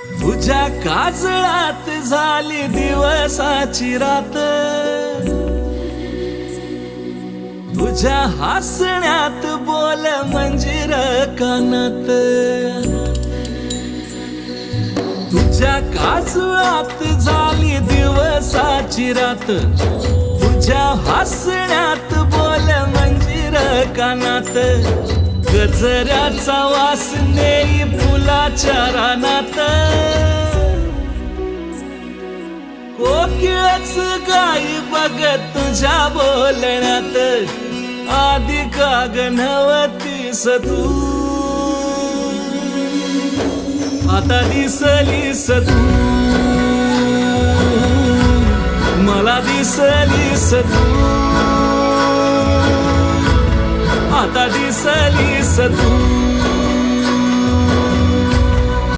तुझ्या काजळात झाली दिवसाची रात, तुझ्या हसण्यात बोल मंजिर कानात, तुझ्या काजळात झाली दिवसाची रात, तुझ्या हसण्यात बोल मंजिर कानात, गजऱ्याचा वास नेई फुलाच्या रानात, कोकिळच गाई बघत तुझ्या बोलण्यात, आधी का ग नव्हतीस तू, आता दिसलीस तू, मला दिसलीस तू, आता दिसलीस तू.